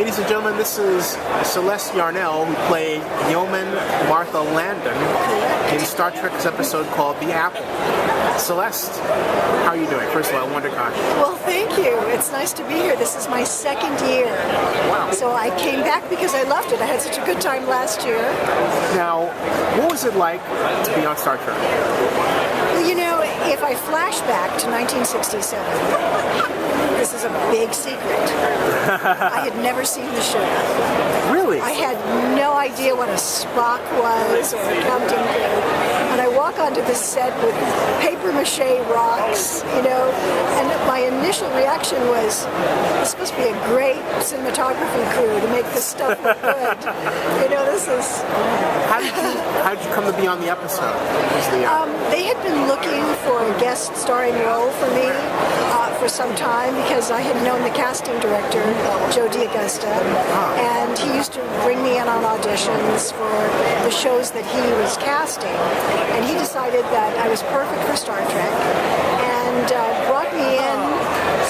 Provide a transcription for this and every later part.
Ladies and gentlemen, this is Celeste Yarnall, who played Yeoman Martha Landon in Star Trek's episode called The Apple. Celeste, how are you doing? First of all, WonderCon. Well, thank you. It's nice to be here. This is my second year. Wow. So I came back because I loved it. I had such a good time last year. Now, what was it like to be on Star Trek? Well, you know, if I flash back to 1967, this is a big secret. I had never seen the show. Really? I had no idea what a Spock was or a Captain Kirk. And I walk onto this set with papier-mâché rocks, you know, and my initial reaction was, this must be a great cinematography crew to make this stuff look good. You know, this is... How did you come to be on the episode? They had been looking for a guest starring role for me for some time because I had known the casting director, Joe DiAgusta, and he used to bring me in on auditions for the shows that he was casting. And he decided that I was perfect for Star Trek and brought me in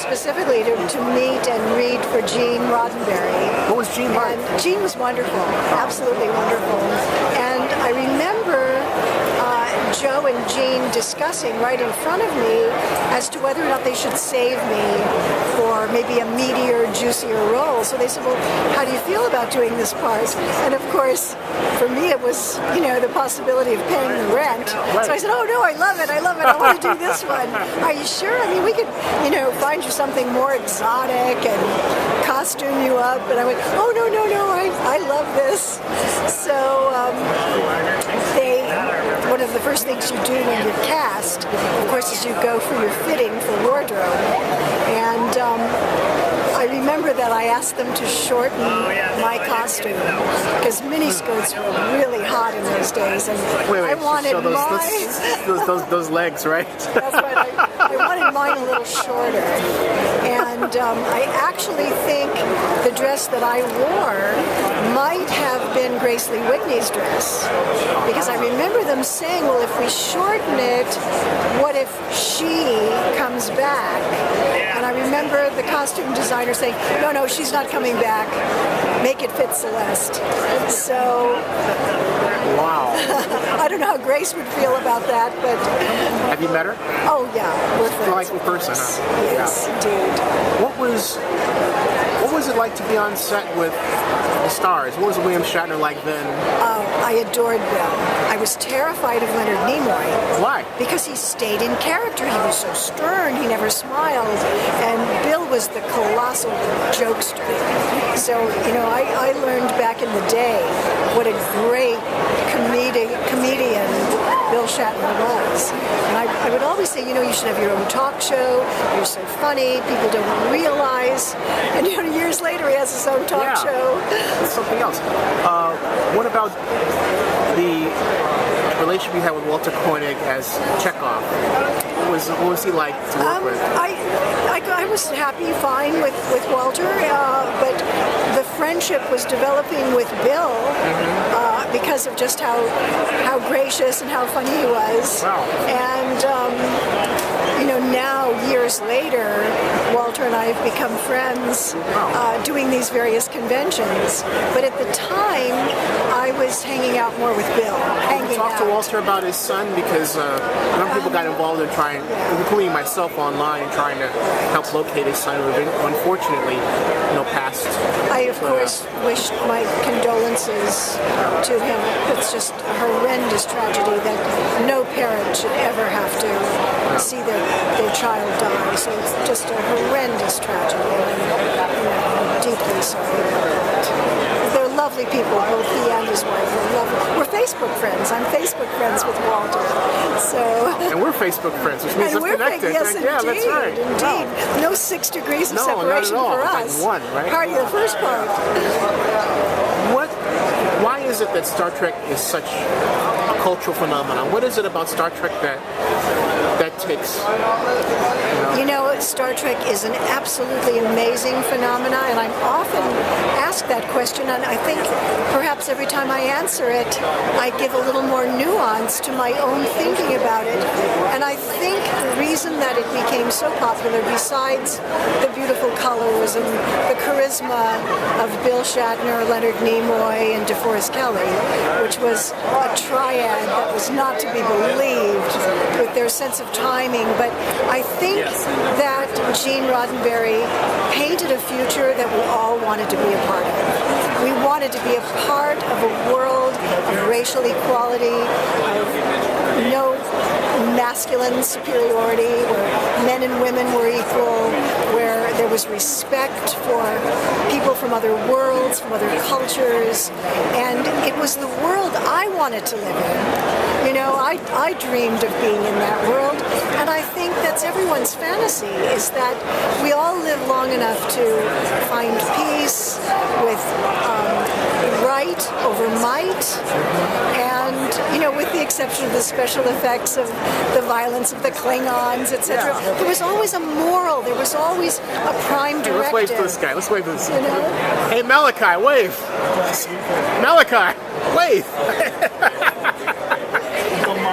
specifically to meet and read for Gene Roddenberry. What was Gene like? And Gene was wonderful, absolutely wonderful. And I remember Joe and Gene discussing right in front of me as to whether or not they should save me for maybe a meatier, juicier role. So they said, well, how do you feel about doing this part? And of course, for me it was, you know, the possibility of paying the rent. Right. So I said, oh no, I love it, I want to do this one. Are you sure? I mean, we could, you know, find you something more exotic and costume you up. And I went, oh no, I love this. So one of the first things you do when you're cast, of course, is you go for your fitting for wardrobe. And I remember that I asked them to shorten my costume because miniskirts were really hot in those days, and I wanted those legs, right? That's right. I wanted mine a little shorter, and I actually think the dress that I wore might have been Grace Lee Whitney's dress, because I remember them saying, well, if we shorten it, what if she comes back? And I remember the costume designer saying, no, she's not coming back. Make it fit Celeste. So... Wow. I don't know how Grace would feel about that, but... Have you met her? Oh, yeah. We're friends. Like in person, huh? Yes, yeah. Indeed. What was it like to be on set with the stars? What was William Shatner like then? I adored Bill. I was terrified of Leonard Nimoy. Why? Because he stayed in character. He was so stern. He never smiled. And Bill was the colossal jokester. So, you know, I learned back in the day what a great comedian Bill Shatner was. And I would always say, you know, you should have your own talk show. You're so funny. People don't realize. And, you know, years later, he has his own talk show. That's something else. What about the relationship you had with Walter Koenig as Chekhov? What was he like to work with? I was happy, fine with Walter, but the friendship was developing with Bill because of just how gracious and how funny he was. Wow. And you know, now years later, Walter and I have become friends doing these various conventions. But at the time, I was hanging out more with Bill. Talk to Walter about his son, because a number of people got involved in trying, including myself online, trying to help locate his son, who unfortunately, you know, passed. I, of course, wished my condolences to him. It's just a horrendous tragedy that no parent should ever have to see their child die. So it's just a horrendous tragedy. I'm deeply sorry about that. They're lovely people, both he and his wife. They're lovely. We're Facebook friends. I'm Facebook friends with Walter. So. And we're Facebook friends, which means we're connected. Yes, indeed, yeah, that's right. Indeed. Wow. No 6 degrees of no, separation not at all. for us. Like one, right? Party the first part. Why is it that Star Trek is such a cultural phenomenon? What is it about Star Trek that takes? You know, Star Trek is an absolutely amazing phenomenon, and I'm often asked that question, and I think perhaps every time I answer it, I give a little more nuance to my own thinking about it. And I think the reason that it became so popular, besides the beautiful colors and the charisma of Bill Shatner, Leonard Nimoy, and DeForest Kelley, which was a triad that was not to be believed with their sense of timing, but I think that Gene Roddenberry painted a future that we all wanted to be a part of. We wanted to be a part of a world of racial equality, of no masculine superiority, where men and women were equal, where there was respect for people from other worlds, from other cultures, and it was the world I wanted to live in. You know, I dreamed of being in that world, and I think that's everyone's fantasy, is that we all live long enough to find peace with right over might, and, you know, with the exception of the special effects of the violence of the Klingons, etc. There was always a moral, there was always a prime directive. Let's wave to this guy, let's wave to this guy. You know? Hey, Malachi, wave! Malachi, wave!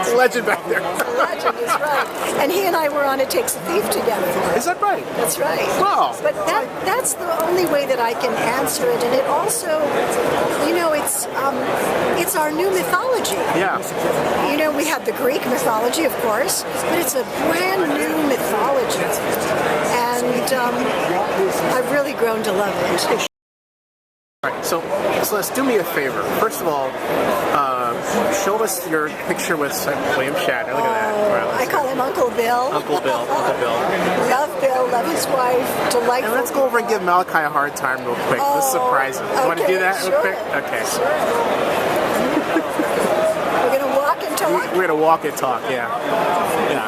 It's a legend back there. It's a legend, is right. And he and I were on It Takes a Thief together. Is that right? That's right. Wow. But that's the only way that I can answer it. And it also, you know, it's our new mythology. Yeah. You know, we had the Greek mythology, of course, but it's a brand new mythology. And I've really grown to love it. All right, so Celeste, do me a favor. First of all, show us your picture with William Shatner. Look at that. Right, I call him Uncle Bill. Uncle Bill. Uncle Bill. Love Bill, love his wife, delightful. And let's go over and give Malachi a hard time real quick. Let's surprise him. You want to do that real quick? Okay. Sure. We're going to walk and talk? We're going to walk and talk, yeah. Yeah.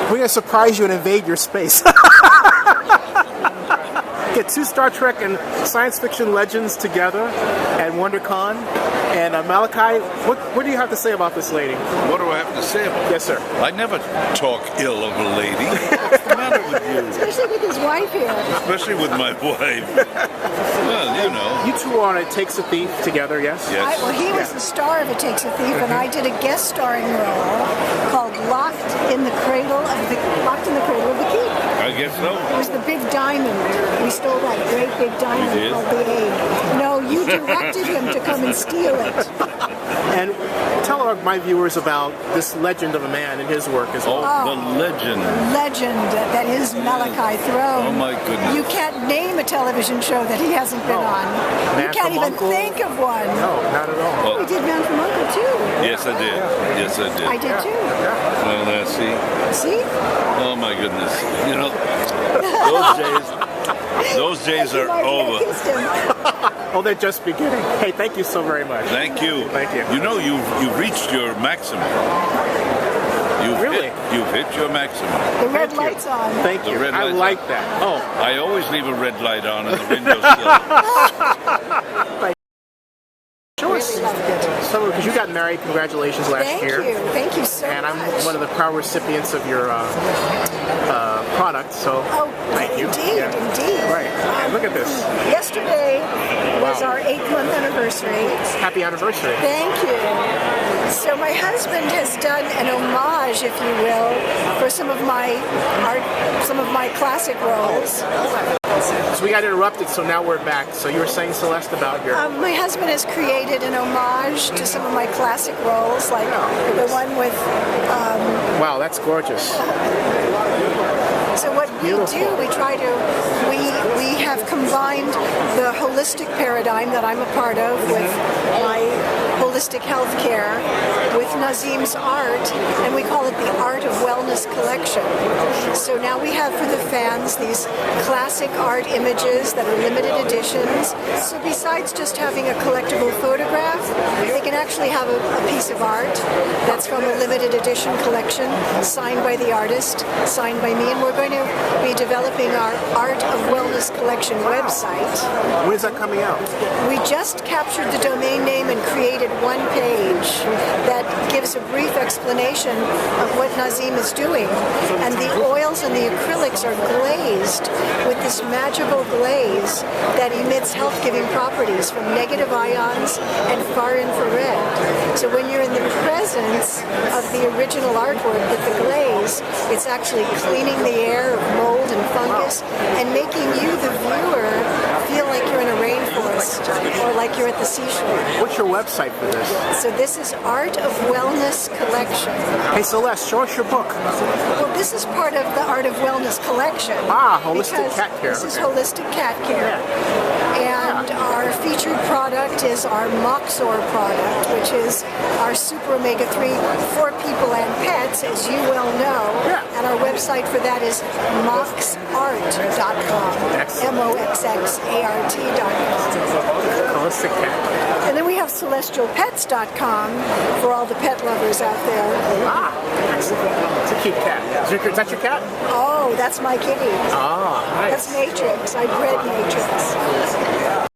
We're going to surprise you and invade your space. Get two Star Trek and science fiction legends together at WonderCon. And Malachi, what do you have to say about this lady? What do I have to say about her? Yes, sir. I never talk ill of a lady. What's the matter with you? Especially with his wife here. Especially with my wife. Well, you know. You two are on It Takes a Thief together, yes? Yes. Well, he was the star of It Takes a Thief, and I did a guest starring role called Locked in the Cradle of the Keep. I guess so. It was the big diamond. We stole that great big diamond You did? called the Egg. No, you directed him to come and steal it. And tell my viewers about this legend of a man and his work as well. Oh, the legend. Legend that is Malachi Throne. Oh, my goodness. You can't name a television show that he hasn't been on. Man You can't from even Uncle? think of one. No, not at all. Well, We did Man from Uncle too. yes, I did. Yes, I did. I did too. Well, see. See? Oh, my goodness. You know, those days are over. Oh, they're just beginning. Hey, thank you so very much. Thank you. Thank you. You know, you've reached your maximum. You've hit your maximum. The red light's on. Thank you. The red I light's like on. that. Oh, I always leave a red light on in the windowsill. show us. Really loved it. So, because you got married, congratulations last year. Thank you so And much. I'm one of the proud recipients of your product, so thank you. Indeed, indeed. Right. And look at this. Yesterday was Wow. our 8th-month anniversary. Happy anniversary. Thank you. So my husband has done an homage, if you will, for some of my classic roles. So we got interrupted, so now we're back. So you were saying, Celeste, about your... My husband has created an homage to some of my classic roles, like the one with... Wow, that's gorgeous. So what we Beautiful. do, we have combined the holistic paradigm that I'm a part of with my holistic health care with Nazim's art, and we call it the Art of Wellness Collection. So now we have for the fans these classic art images that are limited editions. So besides just having a collectible photograph, they can actually have a piece of art that's from a limited edition collection, signed by the artist, signed by me, and we're going to be developing our Art of Wellness Collection website. When is that coming out? We just captured the domain name and created created one page that gives a brief explanation of what Nazim is doing. And the oils and the acrylics are glazed with this magical glaze that emits health-giving properties from negative ions and far infrared. So when you're in the presence of the original artwork with the glaze, it's actually cleaning the air of mold and fungus and making you, the viewer, feel like you're in a rainforest or like you're at the seashore. What's your website for this? So this is Art of Wellness Collection. Hey, Celeste, show us your book. Well, this is part of the Art of Wellness Collection. Holistic cat care. This is holistic cat care. And our featured product is our Moxor product, which is our super omega-3 for people and pets, as you well know. And our website for that is moxart.com. MOXXART.com. Holistic cat. And then we have celestialpets.com for all the pet lovers out there. Excellent. It's a cute cat. Is that your cat? Oh, that's my kitty. Nice. That's Matrix. I bred Matrix.